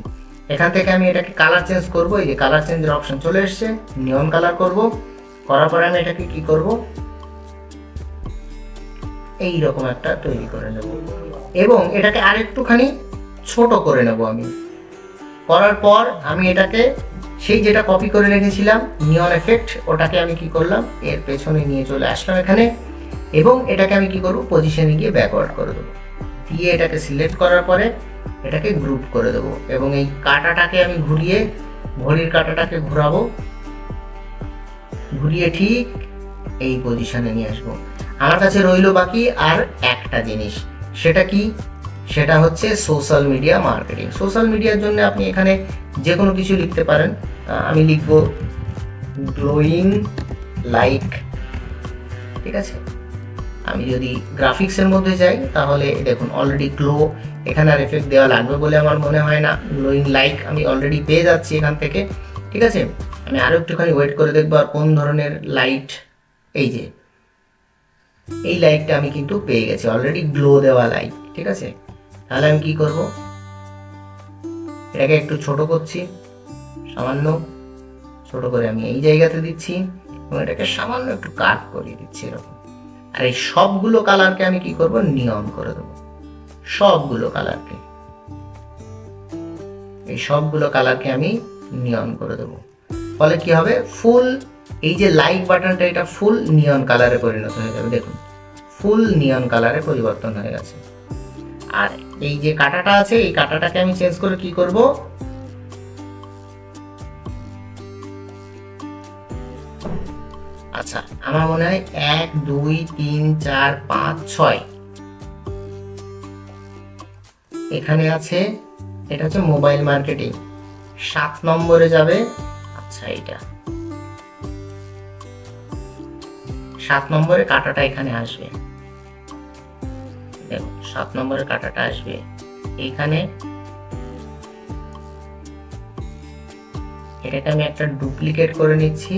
এখান থেকে আমি এটাকে কালার চেঞ্জ করব। এই যে কালার চেঞ্জের অপশন চলে এসছে, নিয়ন কালার করব। করার পরে আমি এটাকে কি করব, এই রকম একটা তৈরি করে নেব এবং এটাকে আরেকটুখানি ছোট করে নেব আমি। করার পর আমি এটাকে সেই যেটা কপি করে রেখেছিলাম নিয়ন এফেক্ট, ওটাকে আমি কি করলাম, এর পেছনে নিয়ে চলে আসলাম এখানে এবং এটাকে আমি কি করব, পজিশনে গিয়ে ব্যাকওয়ার্ড করে দেবো। দিয়ে এটাকে সিলেক্ট করার পরে এটাকে গ্রুপ করে দেবো এবং এই কাঁটাটাকে আমি ঘুরিয়ে, ঘড়ির কাঁটাটাকে ঘোরাবো, ঘুরিয়ে ঠিক এই পজিশনে নিয়ে আসবো। আমার কাছে রইলো বাকি আর একটা জিনিস, সেটা কি, সেটা হচ্ছে সোশ্যাল মিডিয়া মার্কেটিং। সোশ্যাল মিডিয়ার জন্য আপনি এখানে যে কোনো কিছু লিখতে পারেন। আমি লিখবো গ্লোয়িং লাইক, ঠিক আছে। আমি যদি গ্রাফিক্সের মধ্যে যাই তাহলে দেখুন অলরেডি গ্লো, এখানে আর এফেক্ট দেওয়া লাগবে বলে আমার মনে হয় না। গ্লোয়িং লাইক আমি অলরেডি পেয়ে যাচ্ছি এখান থেকে, ঠিক আছে। আমি আরও একটুখানি ওয়েট করে দেখবো আর কোন ধরনের লাইট, এই যে এই লাইটটা আমি কিন্তু পেয়ে গেছি অলরেডি, গ্লো দেওয়া লাইট, ঠিক আছে। তাহলে আমি কি করব, এটাকে একটু ছোট করছি, সামান্য ছোট করে আমি এই জায়গাতে দিচ্ছি এবং এটাকে সামান্য একটু কাট করিয়ে দিচ্ছি এরকম। আর এই সবগুলো কালারকে আমি কি করব, নিয়ন করে দেবো। সবগুলো কালারকে, এই সবগুলো কালারকে আমি নিয়ন করে দেবো। ফলে কি হবে, ফুল এই যে লাইক বাটনটা, এটা ফুল নিয়ন কালারে পরিণত হয়ে যাবে। দেখুন ফুল নিয়ন কালারে পরিবর্তন হয়ে গেছে। আর এই যে কাঁটাটা আছে, এই কাঁটাটাকে আমি চেঞ্জ করে কি করব, আচ্ছা আমার মনে হয় 1 2 3 4 5 6 এখানে আছে। এটা হচ্ছে মোবাইল মার্কেটিং, 7 নম্বরে যাবে। আচ্ছা এটা 7 নম্বরে কাঁটাটা এখানে আসবে। দেখো 7 নম্বরে কাঁটাটা আসবে এইখানে। এটাকে আমি একটা ডুপ্লিকেট করে নিচ্ছি।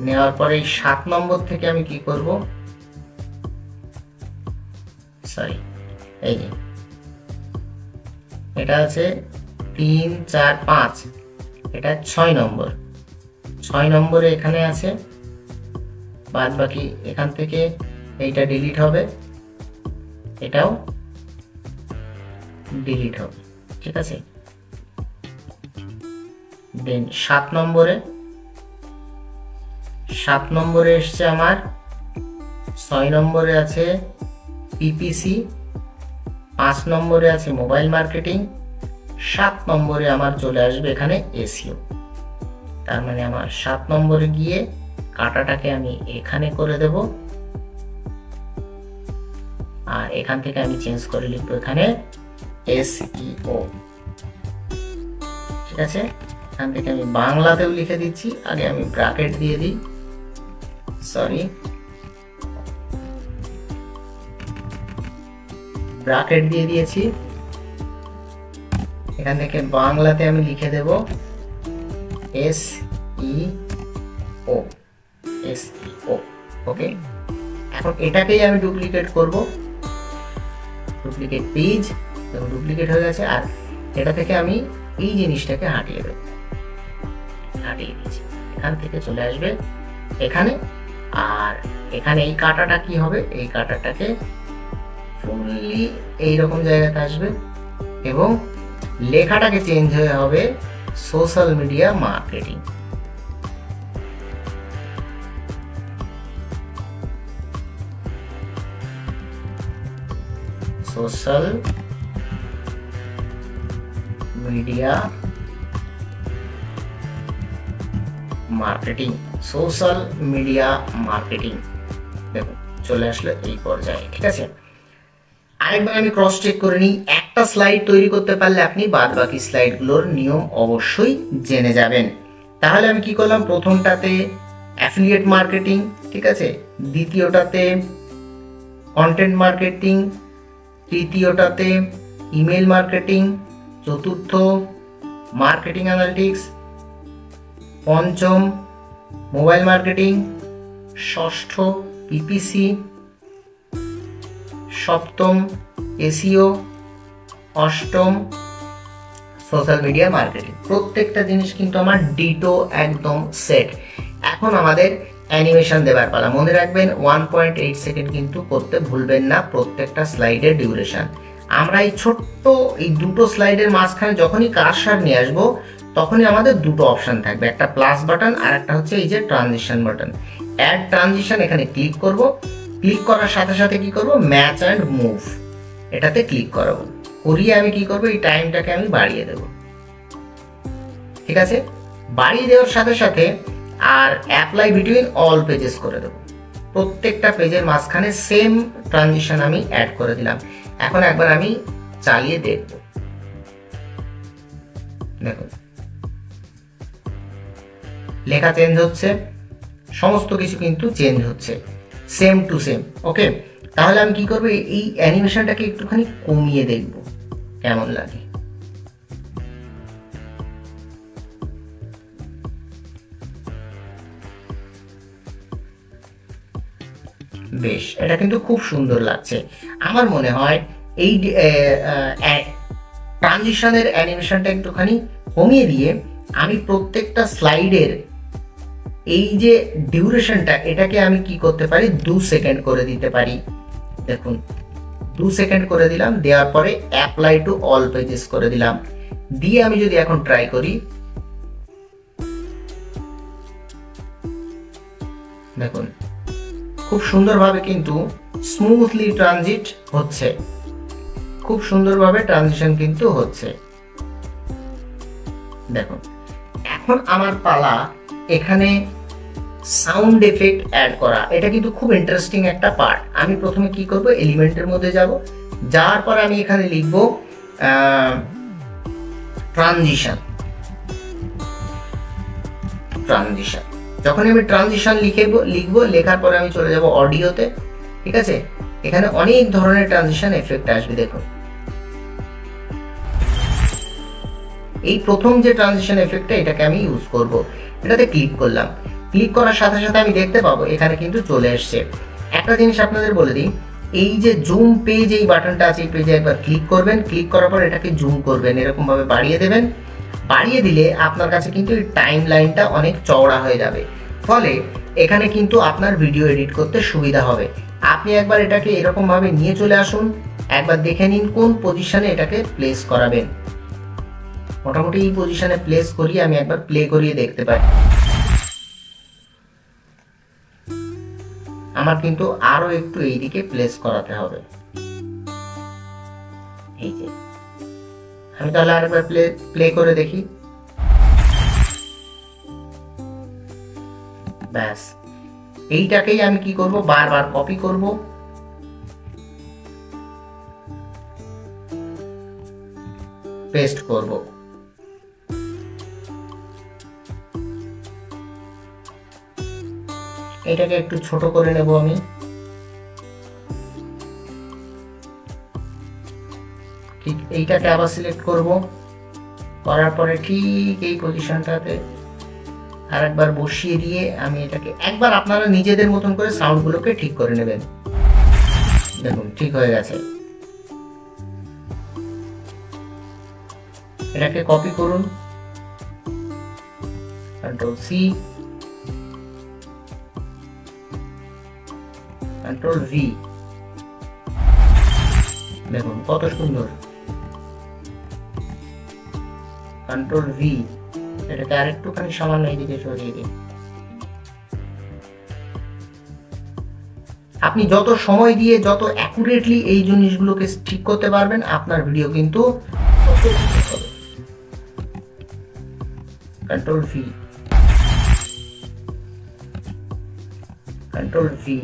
নেওয়ার পরে এই 7 নম্বর থেকে আমি কি করব, সরি এই যে এটা আছে 3 4 5, এটা 6 নম্বর। 6 নম্বরে এখানে আছে, বাদ বাকি এখান থেকে এইটা ডিলিট হবে, এটাও ডিলিট হবে, ঠিক আছে। দেন 7 নম্বরে এসছে আমার, 6 নম্বরে আছে পিপিসি, 5 নম্বরে আছে মোবাইল মার্কেটিং, 7 নম্বরে আমার চলে আসবে এখানে এসইও। তার মানে আমার 7 নম্বরে গিয়ে কাঁটাটাকে আমি এখানে করে দেব আর এখান থেকে আমি চেঞ্জ করে লিখবো এখানে এসইও, ঠিক আছে। এখান থেকে আমি বাংলাতেও লিখে দিচ্ছি, আগে আমি ব্র্যাকেট দিয়ে দিই, সরি ব্র্যাকেট দিয়ে দিয়েছি। এখান থেকে বাংলাতে আমি লিখে দেব এসইও, এসইও, ওকে। এখন এটাকেই আমি ডুপ্লিকেট করব, ডুপ্লিকেট পেজ, এবং ডুপ্লিকেট হয়ে গেছে। আর এটা থেকে আমি এই জিনিসটাকে হাঁটিয়ে দেব, হাঁটিয়ে দিচ্ছি, এখান থেকে চলে আসবে এখানে। আর এখানে এই কাঁটাটা কি হবে, এই কাঁটাটাকে ফুললি এইরকম জায়গাতে আসবে এবং লেখাটাকে চেঞ্জ হয়ে হবে social media marketing. Social media marketing, social media marketing. দেখুন চলে আসলো এই পর্যায়ে, ঠিক আছে। আরেকবার আমি ক্রস চেক করে নিই। একটা স্লাইড তৈরি করতে পারলে আপনি বাদ বাকি স্লাইডগুলোর নিয়ম অবশ্যই জেনে যাবেন। তাহলে আমি কি করলাম, প্রথমটাতে অ্যাফিলিয়েট মার্কেটিং, ঠিক আছে, দ্বিতীয়টাতে কন্টেন্ট মার্কেটিং, তৃতীয়টাতে ইমেল মার্কেটিং, চতুর্থ মার্কেটিং অ্যানালিটিক্স, পঞ্চম মোবাইল মার্কেটিং, ষষ্ঠ পিপিসি, সপ্তম এসইও, অষ্টম সোশ্যাল মিডিয়া মার্কেটিং। প্রত্যেকটা জিনিস কিন্তু আমার ডিটো একদম সেট। এখন আমাদের অ্যানিমেশন দেবার পালা। মনে রাখবেন 1.8 সেকেন্ড কিন্তু করতে ভুলবেন না প্রত্যেকটা স্লাইডের ডিউরেশন। আমরা এই ছোট্ট এই দুটো স্লাইডের মাঝখানে যখনই কার্সার নিয়ে আসবো তখনই আমাদের দুটো অপশন থাকবে, একটা প্লাস বাটন আর একটা হচ্ছে এই যে ট্রানজিশন বাটন। অ্যাড ট্রানজিশন এখানে ক্লিক করব, ক্লিক করার সাথে সাথে কি করব, ম্যাচ অ্যান্ড মুভ এটাতে ক্লিক করাবো। করিয়ে আমি কি করব, এই টাইমটাকে আমি বাড়িয়ে দেব, ঠিক আছে। বাড়িয়ে দেওয়ার সাথে সাথে আর অ্যাপ্লাই বিটুইন অল পেজেস করে দেব। প্রত্যেকটা পেজের মাঝখানে সেম ট্রানজিশন আমি অ্যাড করে দিলাম। এখন একবার আমি চালিয়ে দেখব, দেখুন লেখা চেঞ্জ হচ্ছে, সমস্ত কিছু কিন্তু চেঞ্জ হচ্ছে, সেম টু সেম। ওকে, তাহলে আমি কি করব, এই অ্যানিমেশনটাকে একটুখানি কমিয়ে দেখব কেমন লাগে। বেশ, এটা কিন্তু খুব সুন্দর লাগছে। আমার মনে হয় এই ট্রানজিশনের অ্যানিমেশনটা একটুখানি কমিয়ে দিয়ে আমি প্রত্যেকটা স্লাইডের এই যে ডিউরেশনটা এটাকে আমি কি করতে পারি, 2 সেকেন্ড করে দিতে পারি। দেখুন 2 সেকেন্ড করে দিলাম, দেওয়ার পরে অ্যাপ্লাই টু অল পেজেস করে দিলাম, দিয়ে আমি যদি এখন ট্রাই করি, দেখুন খুব সুন্দরভাবে কিন্তু স্মুথলি ট্রানজিট হচ্ছে, খুব সুন্দরভাবে ট্রানজিশন কিন্তু হচ্ছে। দেখুন এখন আমার পালা এখানে সাউন্ড এফেক্ট অ্যাড করা। এটা কিন্তু খুব ইন্টারেস্টিং একটা পার্ট। আমি প্রথমে কি করব, এলিমেন্টের মধ্যে যাব, যাওয়ার পর আমি এখানে লিখব ট্রানজিশন। ট্রানজিশন যখন আমি ট্রানজিশন লিখবো, লেখার পরে আমি চলে যাব অডিওতে, ঠিক আছে। এখানে অনেক ধরনের ট্রানজিশন এফেক্ট আসবে। দেখুন এই প্রথম যে ট্রানজিশন এফেক্টটা এটাকে আমি ইউজ করব। এটাতে ক্লিক করলাম, ক্লিক করার সাথে সাথে আমি দেখতে পাবো এখানে কিন্তু চলে এসছে। একটা জিনিস আপনাদের বলে দিই, এই যে জুম পেজ এই বাটনটা আছে, এই পেজে একবার ক্লিক করবেন, ক্লিক করার পর এটাকে জুম করবেন, এরকম ভাবে বাড়িয়ে দেবেন। বাড়িয়ে দিলে আপনার কাছে কিন্তু এই টাইম লাইনটা অনেক চওড়া হয়ে যাবে, ফলে এখানে কিন্তু আপনার ভিডিও এডিট করতে সুবিধা হবে। আপনি একবার এটাকে এরকম ভাবে নিয়ে চলে আসুন, একবার দেখে নিন কোন পজিশনে এটাকে প্লেস করাবেন। মোটামুটি এই পজিশনে প্লেস করিয়ে আমি একবার প্লে করিয়ে দেখতে পাই। আমার কিন্তু আরো একটু এইদিকে প্লেস করাতে হবে। এই যে আমি তাহলে আরেকবার প্লে করে দেখি। ব্যাস, এইটাকেই আমি কি করব, বারবার কপি করব, পেস্ট করব। এটাকে একটু ছোট করে নেব আমি। ঠিক এইটাকে আবার সিলেক্ট করব, করার পরে ঠিক এই পজিশনটাতে আরেকবার বসিয়ে দিয়ে আমি এটাকে একবার আপনারা নিজেদের মতন করে সাউন্ডগুলোকে ঠিক করে নেবেন। দেখুন ঠিক হয়ে গেছে। এটাকে কপি করুন, কন্ট্রোল সি, কন্ট্রোল ভি। দেখুন কত সুন্দর, কন্ট্রোল ভি। এটাকে আরেকটুখানি সামান্য এইদিকে সরিয়ে দিই। আপনি যত সময় দিয়ে যত অ্যাকুরেটলি এই জিনিসগুলোকে ঠিক করতে পারবেন, আপনার ভিডিও কিন্তু control V, control V,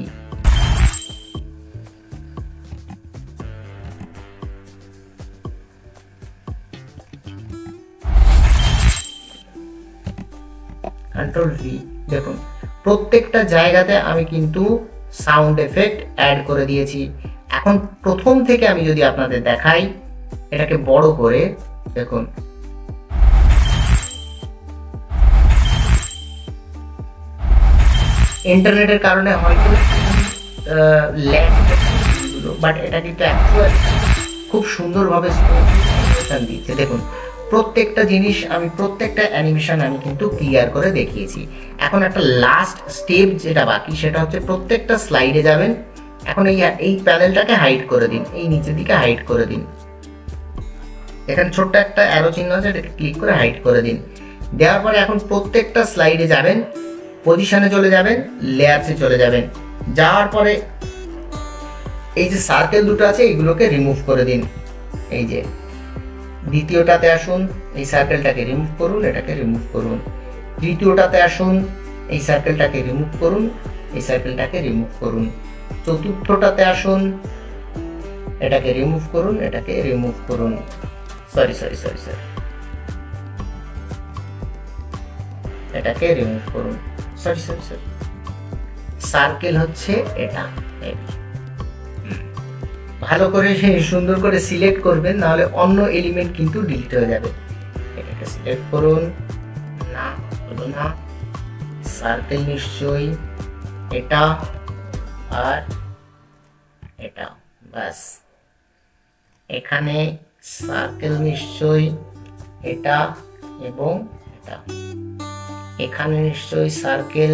control V. দেখুন প্রত্যেকটা জায়গাতে আমি কিন্তু সাউন্ড এফেক্ট অ্যাড করে দিয়েছি। এখন প্রথম থেকে আমি যদি আপনাদের দেখাই, এটাকে বড় করে দেখুন, ইন্টারনেটের কারণে হয়তো ল্যাগ, বাট এটা কিন্তু অ্যাকচুয়ালি খুব সুন্দরভাবে দিচ্ছে। দেখুন প্রত্যেকটা জিনিস আমি, প্রত্যেকটা অ্যানিমেশন আমি কিন্তু ক্লিয়ার করে দেখিয়েছি। এখন একটা লাস্ট স্টেপ যেটা বাকি, সেটা হচ্ছে প্রত্যেকটা স্লাইডে যাবেন। এখন এই প্যানেলটাকে হাইড করে দিন, এই নিচের দিকে হাইড করে দিন। এখানে ছোট্ট একটা অ্যারো চিহ্ন আছে, এটাকে ক্লিক করে হাইড করে দিন। দেওয়ার পরে এখন প্রত্যেকটা স্লাইডে যাবেন, পজিশনে চলে যাবেন, লেয়ারসে চলে যাবেন। যাওয়ার পরে এই যে সার্কেল দুটো আছে এইগুলোকে রিমুভ করে দিন। এই যে দ্বিতীয়টাতে আসুন, এই সার্কেলটাকে রিমুভ করুন, এটাকে রিমুভ করুন। তৃতীয়টাতে আসুন, এই সার্কেলটাকে রিমুভ করুন, এই সার্কেলটাকে রিমুভ করুন। চতুর্থটাতে আসুন, এটাকে রিমুভ করুন, এটাকে রিমুভ করুন। সরি, এটাকে রিমুভ করুন। সরি, সার্কেল হচ্ছে এটা। ভালো করে সুন্দর করে সিলেক্ট করবেন, নাহলে অন্য এলিমেন্ট কিন্তু ডিলিট হয়ে যাবে। এটাকে সিলেক্ট করুন, না হলো না, সার্কেল নিশ্চয়ই এটা আর এটা, বাস। এখানে সার্কেল নিশ্চয়ই এটা এবং এটা, এখানে নিশ্চয়ই সার্কেল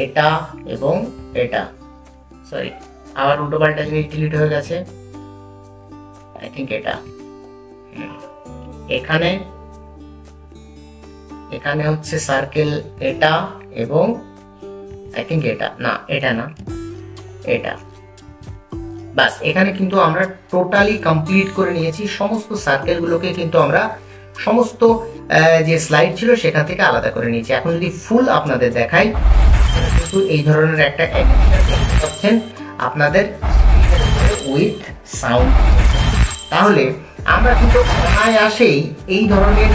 এটা এবং এটা। সরি, আবার উল্টো পাল্টা জিনিস ডিলিট হয়ে গেছে। আই থিঙ্ক এটা, এখানে এখানে হচ্ছে সার্কেল এটা এবং আই থিঙ্ক এটা, না এটা না, এটা। বাস, এখানে কিন্তু আমরা টোটালি কমপ্লিট করে নিয়েছি। সমস্ত সার্কেলগুলোকে কিন্তু আমরা সমস্ত যে স্লাইড ছিল সেখান থেকে আলাদা করে নিয়েছি। এখন যদি ফুল আপনাদের দেখাই, কিন্তু এই ধরনের একটা দেখতে পাচ্ছেন আপনাদের উইথ সাউন্ড। তাহলে আমরা কিন্তু অনায়াসেই এই ধরনের,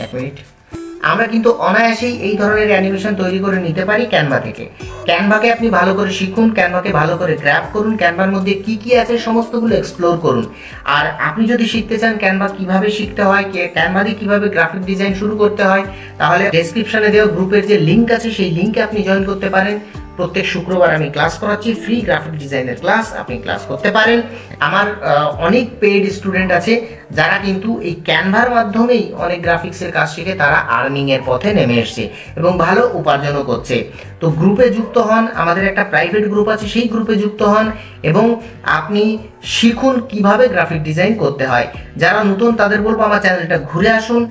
এক মিনিট, আমরা কিন্তু অনায়াসেই এই ধরনের অ্যানিমেশন তৈরি করে নিতে পারি ক্যানভা থেকে। ক্যানভাকে আপনি ভালো করে শিখুন, ক্যানভাকে ভালো করে গ্র্যাব করুন, ক্যানভার মধ্যে কি কি আছে সমস্তগুলো এক্সপ্লোর করুন। আর আপনি যদি শিখতে চান ক্যানভা কিভাবে শিখতে হয়, ক্যানভা দিয়ে কিভাবে গ্রাফিক ডিজাইন শুরু করতে হয়, তাহলে ডেসক্রিপশনে দেওয়া গ্রুপের যে লিঙ্ক আছে সেই লিঙ্কে আপনি জয়েন করতে পারেন। প্রত্যেক শুক্রবার আমি ক্লাস করাচ্ছি, ফ্রি গ্রাফিক ডিজাইনের ক্লাস, আপনি ক্লাস করতে পারেন। আমার অনেক পেইড স্টুডেন্ট আছে যারা কিন্তু এই ক্যানভার মাধ্যমেই অনেক গ্রাফিক্সের কাজ শিখে তারা আর্নিং এর পথে নেমে এসছে এবং ভালো উপার্জনও করছে। তো গ্রুপে যুক্ত হন, আমাদের একটা প্রাইভেট গ্রুপ আছে, সেই গ্রুপে যুক্ত হন এবং আপনি শিখুন কিভাবে গ্রাফিক ডিজাইন করতে হয়। যারা নতুন তাদের বলবো আমার চ্যানেলটা ঘুরে আসুন।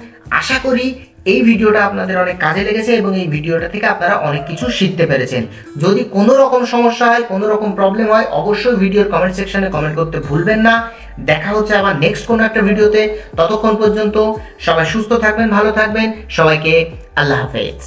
আশা করি এই ভিডিওটা আপনাদের অনেক কাজে লেগেছে এবং এই ভিডিওটা থেকে আপনারা অনেক কিছু শিখতে পেরেছেন। যদি কোনো রকম সমস্যা হয়, কোনো রকম প্রবলেম হয়, অবশ্যই ভিডিওর কমেন্ট সেকশনে কমেন্ট করতে ভুলবেন না। দেখা হচ্ছে আবার নেক্সট কোনো একটা ভিডিওতে। ততক্ষণ পর্যন্ত সবাই সুস্থ থাকবেন, ভালো থাকবেন। সবাইকে আল্লাহ হাফেজ।